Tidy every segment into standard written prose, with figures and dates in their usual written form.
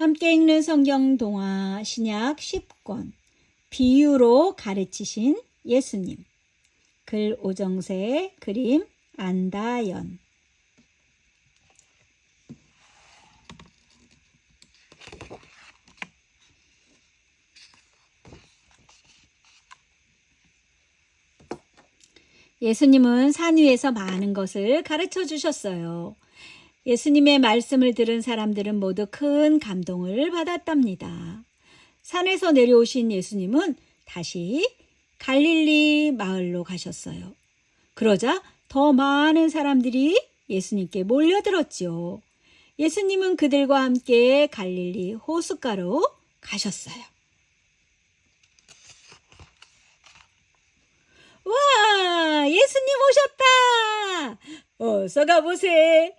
함께 읽는 성경 동화 신약 10권 비유로 가르치신 예수님. 글 오정세, 그림 안다연. 예수님은 산 위에서 많은 것을 가르쳐 주셨어요. 예수님의 말씀을 들은 사람들은 모두 큰 감동을 받았답니다. 산에서 내려오신 예수님은 다시 갈릴리 마을로 가셨어요. 그러자 더 많은 사람들이 예수님께 몰려들었죠. 예수님은 그들과 함께 갈릴리 호숫가로 가셨어요. 와, 예수님 오셨다! 어서 가보세.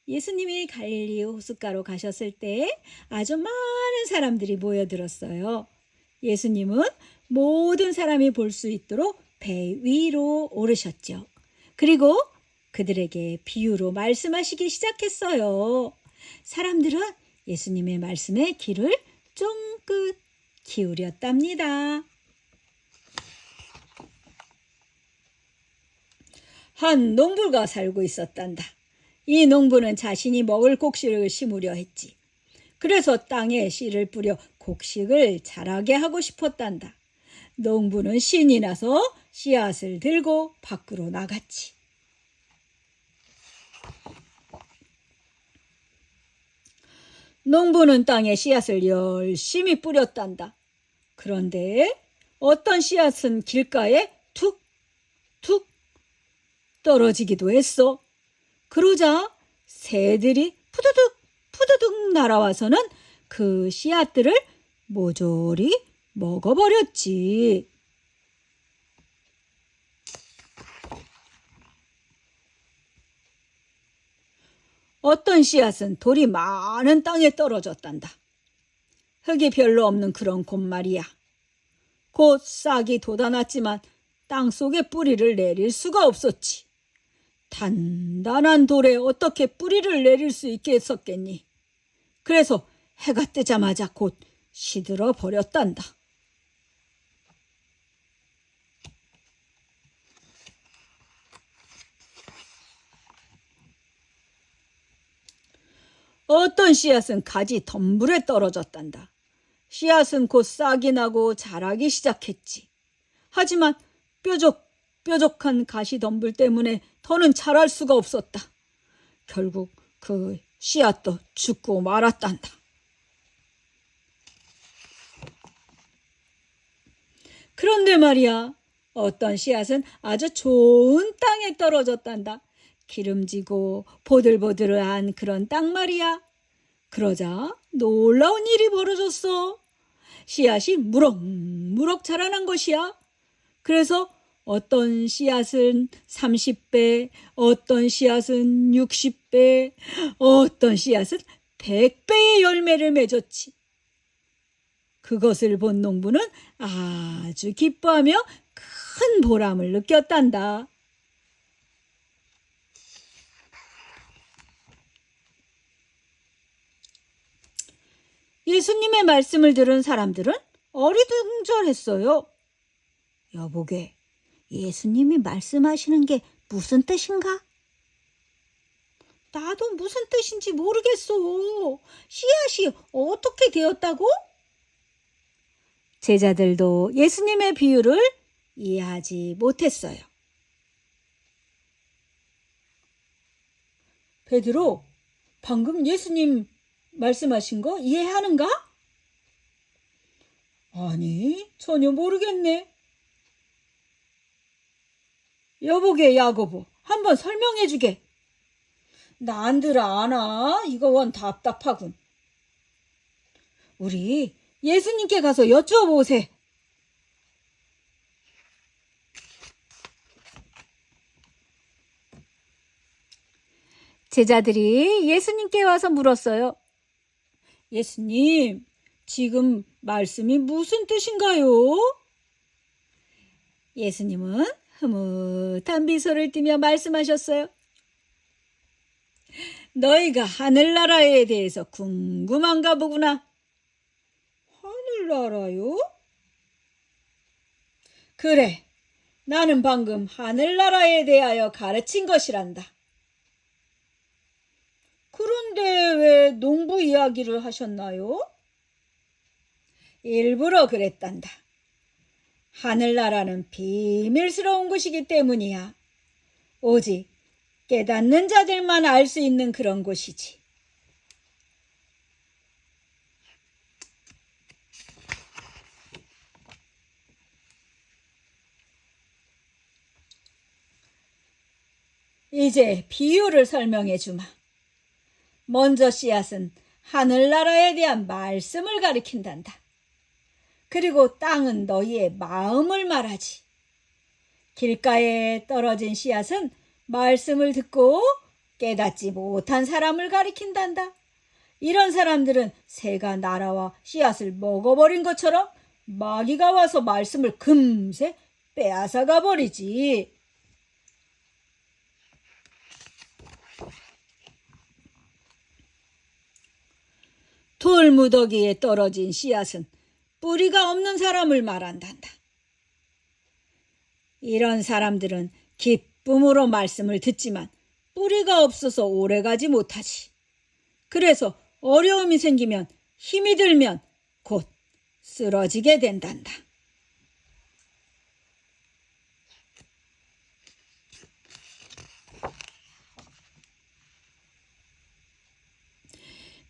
예수님이 갈릴리 호숫가로 가셨을 때 아주 많은 사람들이 모여들었어요. 예수님은 모든 사람이 볼 수 있도록 배 위로 오르셨죠. 그리고 그들에게 비유로 말씀하시기 시작했어요. 사람들은 예수님의 말씀에 귀를 쫑긋 기울였답니다. 한 농부가 살고 있었단다. 이 농부는 자신이 먹을 곡식을 심으려 했지. 그래서 땅에 씨를 뿌려 곡식을 자라게 하고 싶었단다. 농부는 신이 나서 씨앗을 들고 밖으로 나갔지. 농부는 땅에 씨앗을 열심히 뿌렸단다. 그런데 어떤 씨앗은 길가에 툭툭 떨어지기도 했어. 그러자 새들이 푸드득 날아와서는 그 씨앗들을 모조리 먹어버렸지. 어떤 씨앗은 돌이 많은 땅에 떨어졌단다. 흙이 별로 없는 그런 곳 말이야. 곧 싹이 돋아났지만 땅속에 뿌리를 내릴 수가 없었지. 단단한 돌에 어떻게 뿌리를 내릴 수 있겠었겠니? 그래서 해가 뜨자마자 곧 시들어 버렸단다. 어떤 씨앗은 가지 덤불에 떨어졌단다. 씨앗은 곧 싹이 나고 자라기 시작했지. 하지만 뾰족한 가시 덤불 때문에 더는 자랄 수가 없었다. 결국 그 씨앗도 죽고 말았단다. 그런데 말이야, 어떤 씨앗은 아주 좋은 땅에 떨어졌단다. 기름지고 보들보들한 그런 땅 말이야. 그러자 놀라운 일이 벌어졌어. 씨앗이 무럭무럭 자라난 것이야. 그래서 어떤 씨앗은 30배, 어떤 씨앗은 60배, 어떤 씨앗은 100배의 열매를 맺었지. 그것을 본 농부는 아주 기뻐하며 큰 보람을 느꼈단다. 예수님의 말씀을 들은 사람들은 어리둥절했어요. 여보게, 예수님이 말씀하시는 게 무슨 뜻인가? 나도 무슨 뜻인지 모르겠어. 씨앗이 어떻게 되었다고? 제자들도 예수님의 비유를 이해하지 못했어요. 베드로, 방금 예수님 말씀하신 거 이해하는가? 아니, 전혀 모르겠네. 여보게, 야고보, 한번 설명해 주게. 난들 아나? 이거 원 답답하군. 우리 예수님께 가서 여쭈어보세. 제자들이 예수님께 와서 물었어요. 예수님, 지금 말씀이 무슨 뜻인가요? 예수님은 흐뭇한 미소를 띠며 말씀하셨어요. 너희가 하늘나라에 대해서 궁금한가 보구나. 하늘나라요? 그래, 나는 방금 하늘나라에 대하여 가르친 것이란다. 그런데 왜 농부 이야기를 하셨나요? 일부러 그랬단다. 하늘나라는 비밀스러운 곳이기 때문이야. 오직 깨닫는 자들만 알 수 있는 그런 곳이지. 이제 비유를 설명해 주마. 먼저 씨앗은 하늘나라에 대한 말씀을 가리킨단다. 그리고 땅은 너희의 마음을 말하지. 길가에 떨어진 씨앗은 말씀을 듣고 깨닫지 못한 사람을 가리킨단다. 이런 사람들은 새가 날아와 씨앗을 먹어버린 것처럼 마귀가 와서 말씀을 금세 빼앗아가 버리지. 돌무더기에 떨어진 씨앗은 뿌리가 없는 사람을 말한단다. 이런 사람들은 기쁨으로 말씀을 듣지만 뿌리가 없어서 오래가지 못하지. 그래서 어려움이 생기면 힘이 들면 곧 쓰러지게 된단다.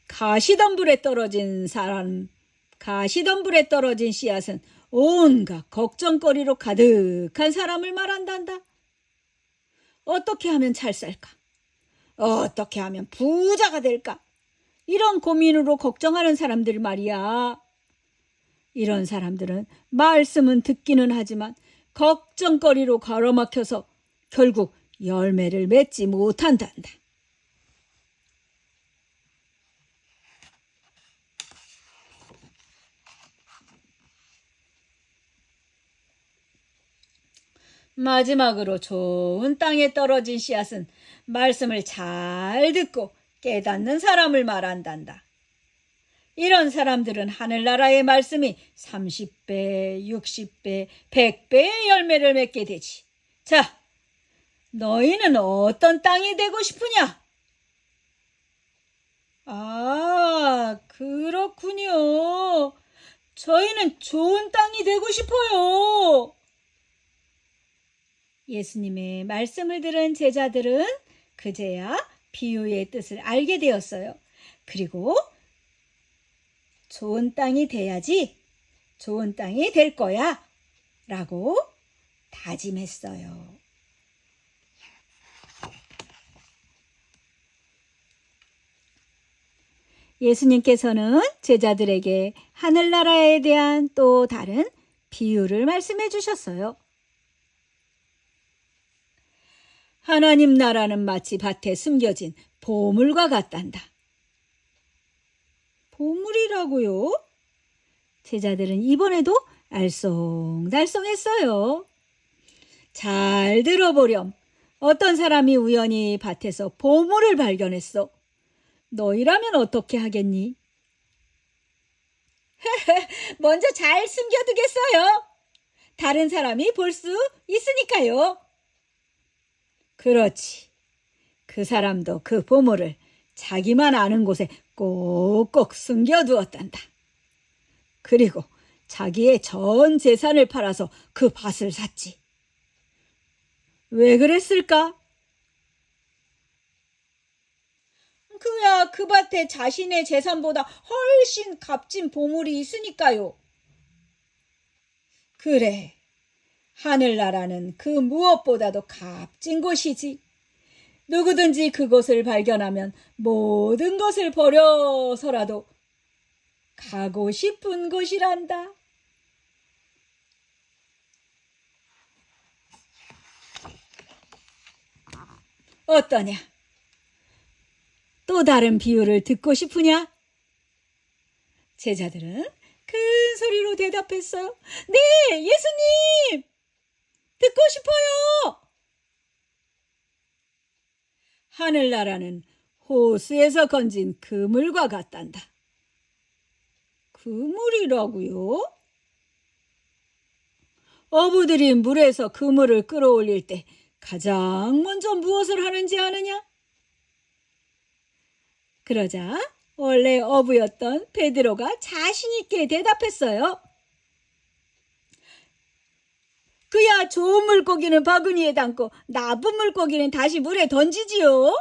가시덤불에 떨어진 씨앗은 온갖 걱정거리로 가득한 사람을 말한단다. 어떻게 하면 잘 살까? 어떻게 하면 부자가 될까? 이런 고민으로 걱정하는 사람들 말이야. 이런 사람들은 말씀은 듣기는 하지만 걱정거리로 가로막혀서 결국 열매를 맺지 못한단다. 마지막으로 좋은 땅에 떨어진 씨앗은 말씀을 잘 듣고 깨닫는 사람을 말한단다. 이런 사람들은 하늘나라의 말씀이 30배, 60배, 100배의 열매를 맺게 되지. 자, 너희는 어떤 땅이 되고 싶으냐? 아, 그렇군요. 저희는 좋은 땅이 되고 싶어요. 예수님의 말씀을 들은 제자들은 그제야 비유의 뜻을 알게 되었어요. 그리고 좋은 땅이 돼야지 좋은 땅이 될 거야 라고 다짐했어요. 예수님께서는 제자들에게 하늘나라에 대한 또 다른 비유를 말씀해 주셨어요. 하나님 나라는 마치 밭에 숨겨진 보물과 같단다. 보물이라고요? 제자들은 이번에도 알쏭달쏭했어요. 잘 들어보렴. 어떤 사람이 우연히 밭에서 보물을 발견했어. 너희라면 어떻게 하겠니? 먼저 잘 숨겨두겠어요. 다른 사람이 볼 수 있으니까요. 그렇지. 그 사람도 그 보물을 자기만 아는 곳에 꼭꼭 숨겨두었단다. 그리고 자기의 전 재산을 팔아서 그 밭을 샀지. 왜 그랬을까? 그야 그 밭에 자신의 재산보다 훨씬 값진 보물이 있으니까요. 그래. 하늘나라는 그 무엇보다도 값진 곳이지. 누구든지 그곳을 발견하면 모든 것을 버려서라도 가고 싶은 곳이란다. 어떠냐? 또 다른 비유를 듣고 싶으냐? 제자들은 큰 소리로 대답했어요. 네, 예수님! 듣고 싶어요! 하늘나라는 호수에서 건진 그물과 같단다. 그물이라고요? 어부들이 물에서 그물을 끌어올릴 때 가장 먼저 무엇을 하는지 아느냐? 그러자 원래 어부였던 베드로가 자신 있게 대답했어요. 그야 좋은 물고기는 바구니에 담고 나쁜 물고기는 다시 물에 던지지요.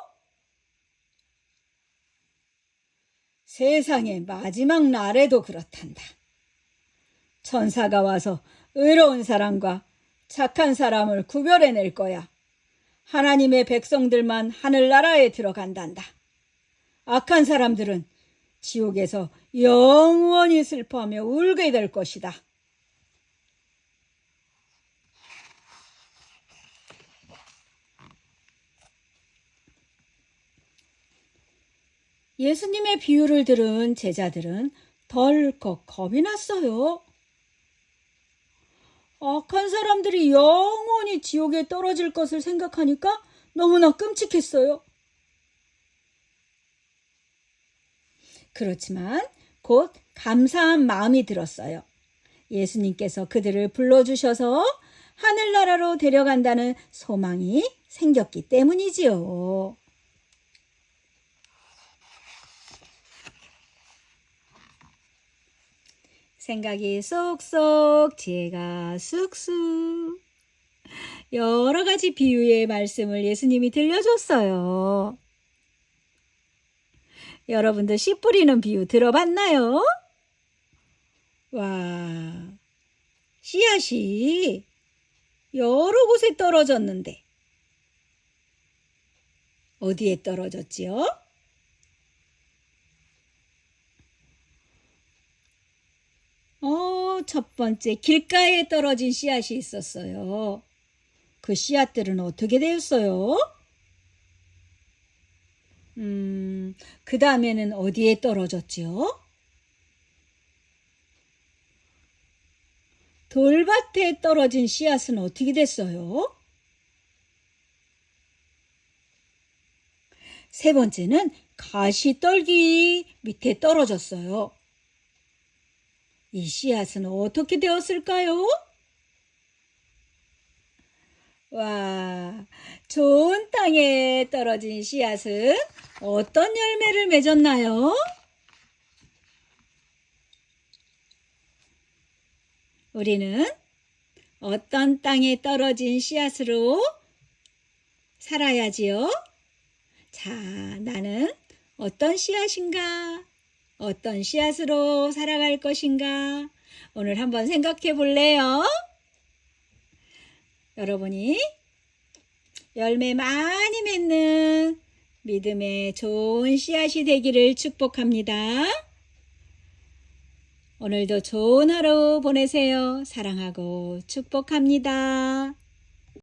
세상의 마지막 날에도 그렇단다. 천사가 와서 의로운 사람과 착한 사람을 구별해낼 거야. 하나님의 백성들만 하늘나라에 들어간단다. 악한 사람들은 지옥에서 영원히 슬퍼하며 울게 될 것이다. 예수님의 비유를 들은 제자들은 덜컥 겁이 났어요. 악한 사람들이 영원히 지옥에 떨어질 것을 생각하니까 너무나 끔찍했어요. 그렇지만 곧 감사한 마음이 들었어요. 예수님께서 그들을 불러주셔서 하늘나라로 데려간다는 소망이 생겼기 때문이지요. 생각이 쏙쏙, 지혜가 쑥쑥. 여러 가지 비유의 말씀을 예수님이 들려줬어요. 여러분도 씨 뿌리는 비유 들어봤나요? 와, 씨앗이 여러 곳에 떨어졌는데 어디에 떨어졌지요? 첫 번째 길가에 떨어진 씨앗이 있었어요. 그 씨앗들은 어떻게 되었어요? 그 다음에는 어디에 떨어졌지요? 돌밭에 떨어진 씨앗은 어떻게 됐어요? 세 번째는 가시떨기 밑에 떨어졌어요. 이 씨앗은 어떻게 되었을까요? 와, 좋은 땅에 떨어진 씨앗은 어떤 열매를 맺었나요? 우리는 어떤 땅에 떨어진 씨앗으로 살아야지요? 자, 나는 어떤 씨앗인가? 어떤 씨앗으로 살아갈 것인가? 오늘 한번 생각해 볼래요? 여러분이 열매 많이 맺는 믿음의 좋은 씨앗이 되기를 축복합니다. 오늘도 좋은 하루 보내세요. 사랑하고 축복합니다.